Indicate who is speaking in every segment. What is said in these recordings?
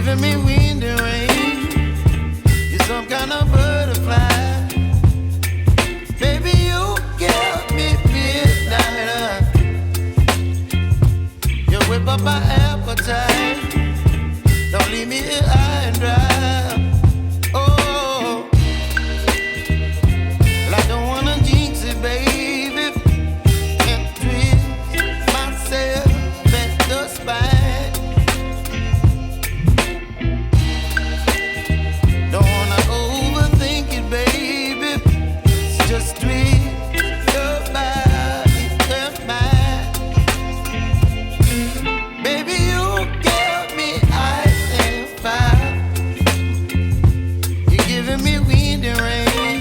Speaker 1: giving me wind and rain. You're some kind of butterfly. Baby, you give me midnight. You whip up my appetite. Don't leave me here high and dry. Oh, well, I don't wanna jinx it, baby. Can't twist myself at the spine. Don't wanna overthink it, baby. It's just twist your body and mine. Baby, you give me ice and fire. You're giving me wind and rain.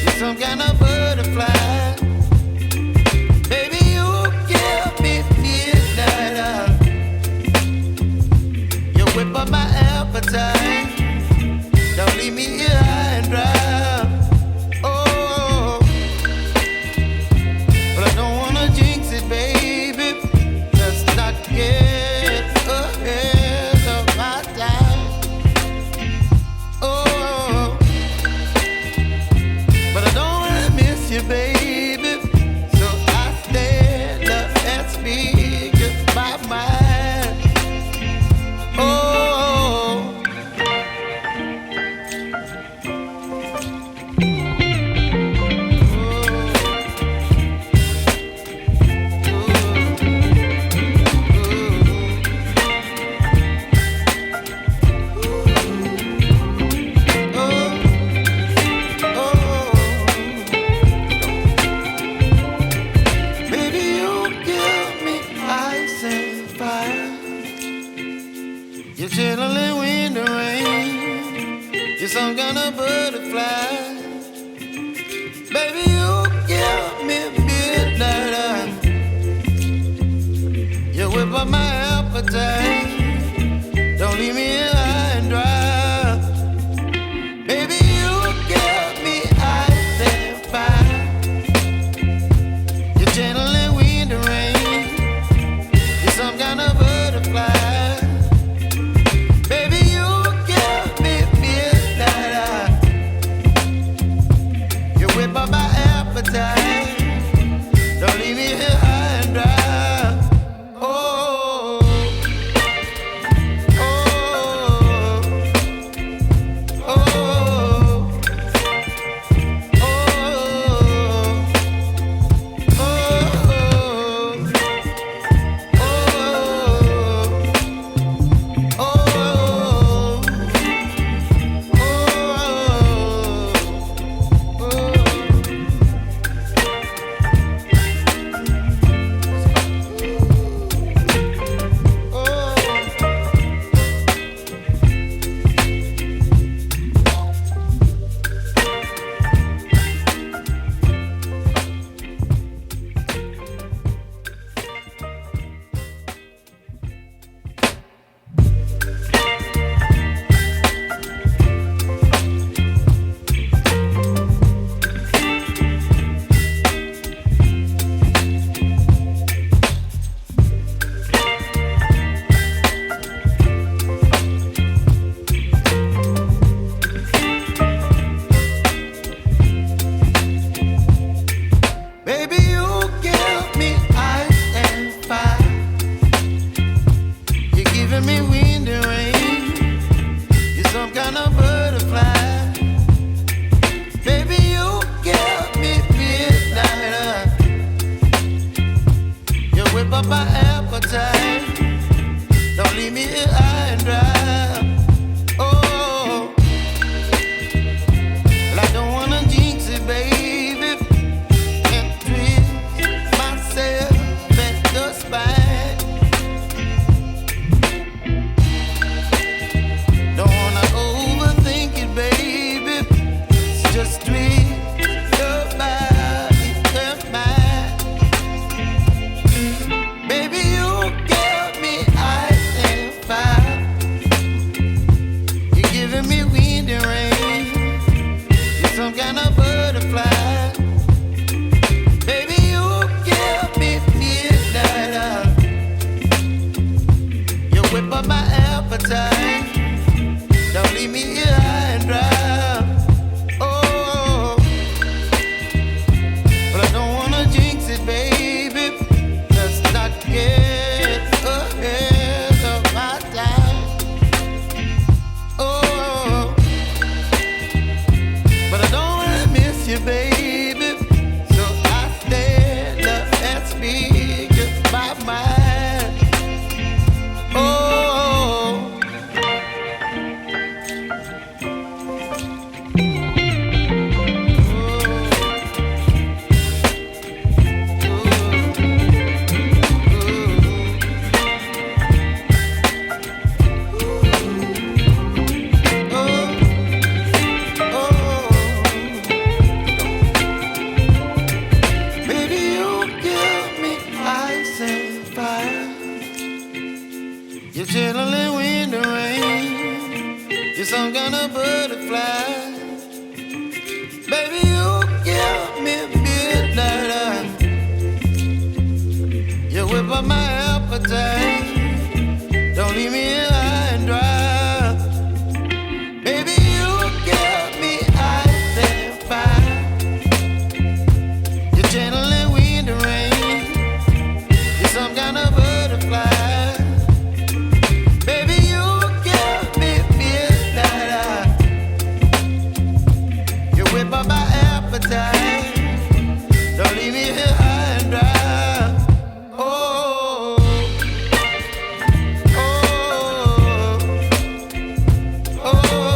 Speaker 1: You're some kind of butterfly. Baby, you give me midnight. You whip up my appetite. Don't leave me here high and dry. Oh, but I don't wanna jinx it, baby. Let's not get ahead of my time. Oh, but I don't wanna miss you, baby. So I stand up and speak my mind. Oh. Baby, you give me ice and fire. You're chilling wind and rain. You're some kind of butterfly. Baby, you give me midnight. You whip up my appetite. Don't leave me here high and dry. Baby, you give me ice and fire. You're channeling wind and rain. You're some kind of butterfly. Baby, you give me midnight. You whip up my appetite. Don't leave me here high and dry. Oh, oh, oh, oh, baby, you give me ice and fire. You're giving me wind and rain. You're some kind of butterfly. Baby, you give me midnight. You whip up my appetite. Don't leave me here high and dry. Oh, well, I don't wanna jinx it, baby. Can't twist myself at the spine. Don't wanna overthink it, baby. It's just twist your body and mine. Baby, you give me ice and fire. appetite. Don't leave me here high and dry. Oh, but I don't wanna jinx it, baby. Let's not get ahead of my time. Oh, but I don't wanna miss you, baby. So I stand up and speak my mind. Oh. Chilling wind and rain, you're some kind of butterfly. Baby, you give me midnight. You whip up my appetite. Don't leave me here high and dry. Baby, you give me ice and fire. You're channeling wind and rain. You're some kind of butterfly. Don't leave me here high and dry. Oh, oh, oh, oh,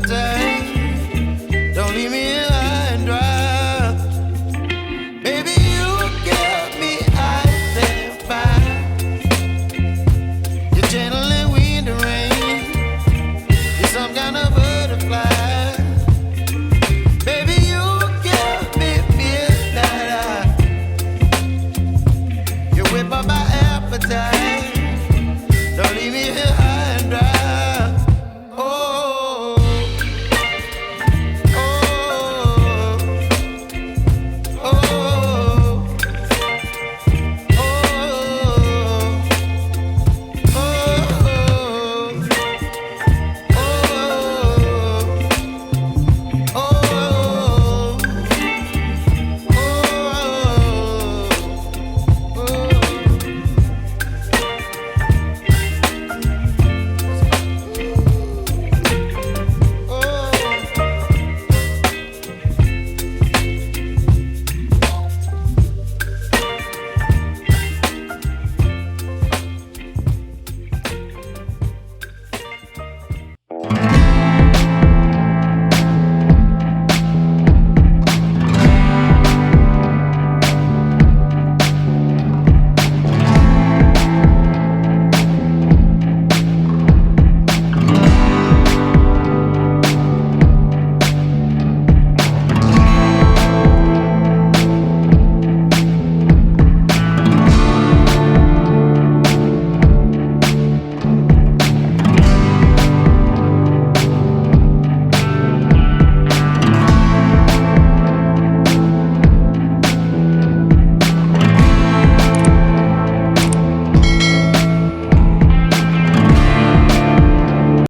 Speaker 1: time.